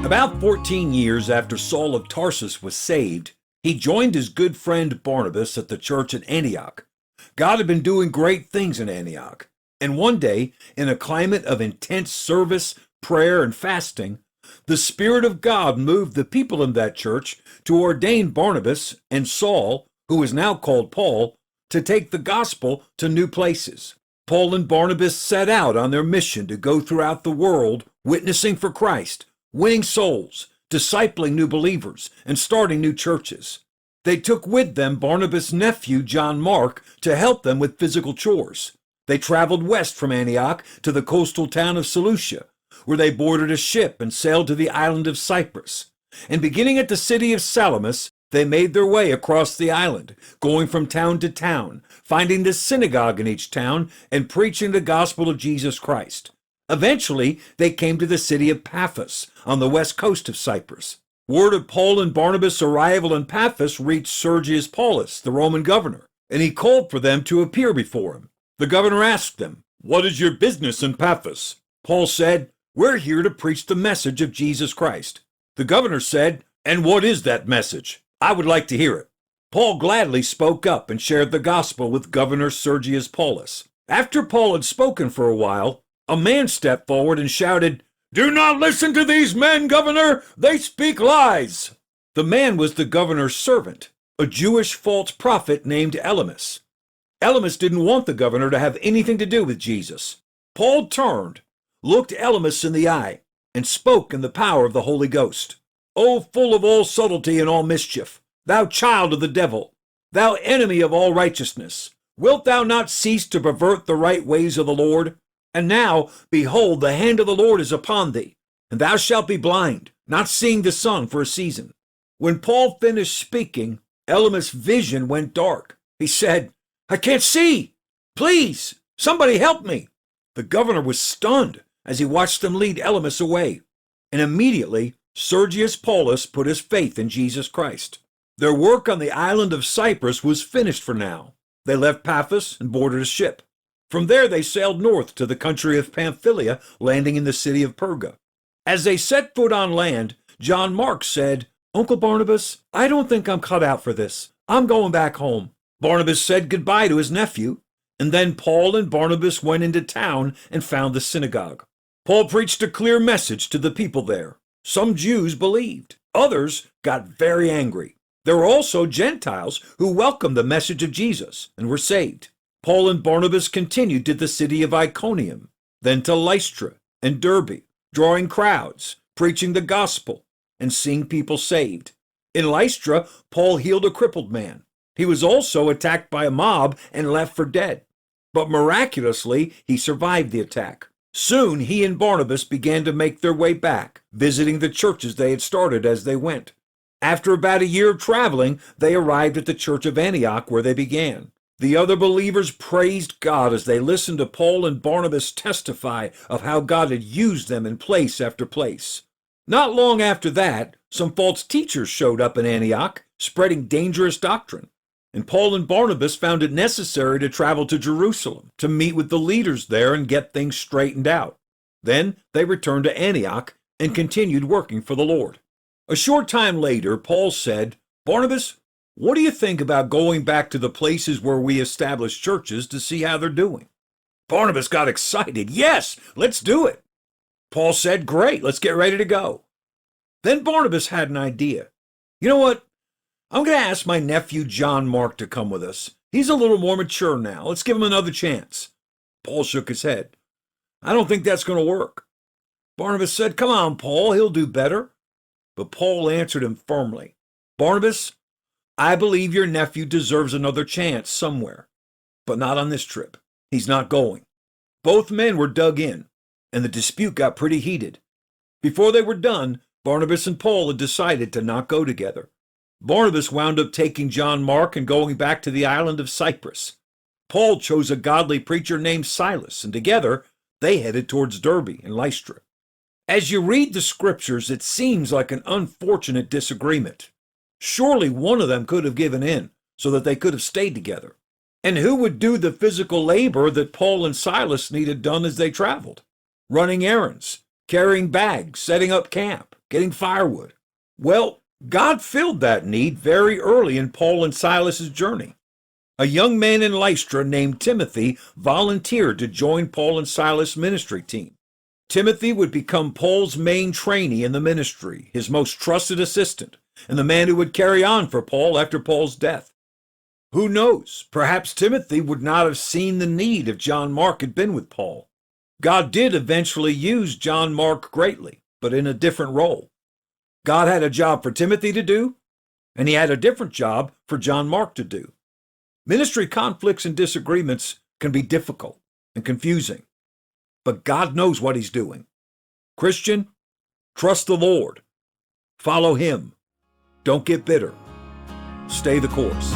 About 14 years after Saul of Tarsus was saved, he joined his good friend Barnabas at the church at Antioch. God had been doing great things in Antioch, and one day, in a climate of intense service, prayer, and fasting, the Spirit of God moved the people in that church to ordain Barnabas and Saul, who is now called Paul, to take the gospel to new places. Paul and Barnabas set out on their mission to go throughout the world, witnessing for Christ, winning souls, discipling new believers, and starting new churches. They took with them Barnabas' nephew, John Mark, to help them with physical chores. They traveled west from Antioch to the coastal town of Seleucia, where they boarded a ship and sailed to the island of Cyprus. And beginning at the city of Salamis, they made their way across the island, going from town to town, finding the synagogue in each town and preaching the gospel of Jesus Christ. Eventually, they came to the city of Paphos on the west coast of Cyprus. Word of Paul and Barnabas' arrival in Paphos reached Sergius Paulus, the Roman governor, and he called for them to appear before him. The governor asked them, "What is your business in Paphos?" Paul said, "We're here to preach the message of Jesus Christ." The governor said, "And what is that message? I would like to hear it." Paul gladly spoke up and shared the gospel with Governor Sergius Paulus. After Paul had spoken for a while, a man stepped forward and shouted, "Do not listen to these men, Governor! They speak lies!" The man was the governor's servant, a Jewish false prophet named Elymas. Elymas didn't want the governor to have anything to do with Jesus. Paul turned, looked Elymas in the eye, and spoke in the power of the Holy Ghost. "O full of all subtlety and all mischief, thou child of the devil, thou enemy of all righteousness, wilt thou not cease to pervert the right ways of the Lord? And now, behold, the hand of the Lord is upon thee, and thou shalt be blind, not seeing the sun for a season." When Paul finished speaking, Elymas' vision went dark. He said, "I can't see. Please, somebody help me." The governor was stunned as he watched them lead Elymas away, and immediately Sergius Paulus put his faith in Jesus Christ. Their work on the island of Cyprus was finished for now. They left Paphos and boarded a ship. From there they sailed north to the country of Pamphylia, landing in the city of Perga. As they set foot on land, John Mark said, "Uncle Barnabas, I don't think I'm cut out for this. I'm going back home." Barnabas said goodbye to his nephew, and then Paul and Barnabas went into town and found the synagogue. Paul preached a clear message to the people there. Some Jews believed. Others got very angry. There were also Gentiles who welcomed the message of Jesus and were saved. Paul and Barnabas continued to the city of Iconium, then to Lystra and Derbe, drawing crowds, preaching the gospel, and seeing people saved. In Lystra, Paul healed a crippled man. He was also attacked by a mob and left for dead. But miraculously, he survived the attack. Soon, he and Barnabas began to make their way back, visiting the churches they had started as they went. After about a year of traveling, they arrived at the church of Antioch where they began. The other believers praised God as they listened to Paul and Barnabas testify of how God had used them in place after place. Not long after that, some false teachers showed up in Antioch, spreading dangerous doctrine. And Paul and Barnabas found it necessary to travel to Jerusalem to meet with the leaders there and get things straightened out. Then they returned to Antioch and continued working for the Lord. A short time later, Paul said, "Barnabas, what do you think about going back to the places where we established churches to see how they're doing?" Barnabas got excited. "Yes, let's do it." Paul said, "Great, let's get ready to go." Then Barnabas had an idea. "You know what? I'm going to ask my nephew John Mark to come with us. He's a little more mature now. Let's give him another chance." Paul shook his head. "I don't think that's going to work." Barnabas said, "Come on, Paul, he'll do better." But Paul answered him firmly, "Barnabas, I believe your nephew deserves another chance somewhere, but not on this trip. He's not going." Both men were dug in, and the dispute got pretty heated. Before they were done, Barnabas and Paul had decided to not go together. Barnabas wound up taking John Mark and going back to the island of Cyprus. Paul chose a godly preacher named Silas, and together they headed towards Derbe and Lystra. As you read the scriptures, it seems like an unfortunate disagreement. Surely one of them could have given in so that they could have stayed together. And who would do the physical labor that Paul and Silas needed done as they traveled? Running errands, carrying bags, setting up camp, getting firewood. Well, God filled that need very early in Paul and Silas's journey. A young man in Lystra named Timothy volunteered to join Paul and Silas' ministry team. Timothy would become Paul's main trainee in the ministry, his most trusted assistant, and the man who would carry on for Paul after Paul's death. Who knows? Perhaps Timothy would not have seen the need if John Mark had been with Paul. God did eventually use John Mark greatly, but in a different role. God had a job for Timothy to do, and he had a different job for John Mark to do. Ministry conflicts and disagreements can be difficult and confusing, but God knows what he's doing. Christian, trust the Lord. Follow him. Don't get bitter. Stay the course.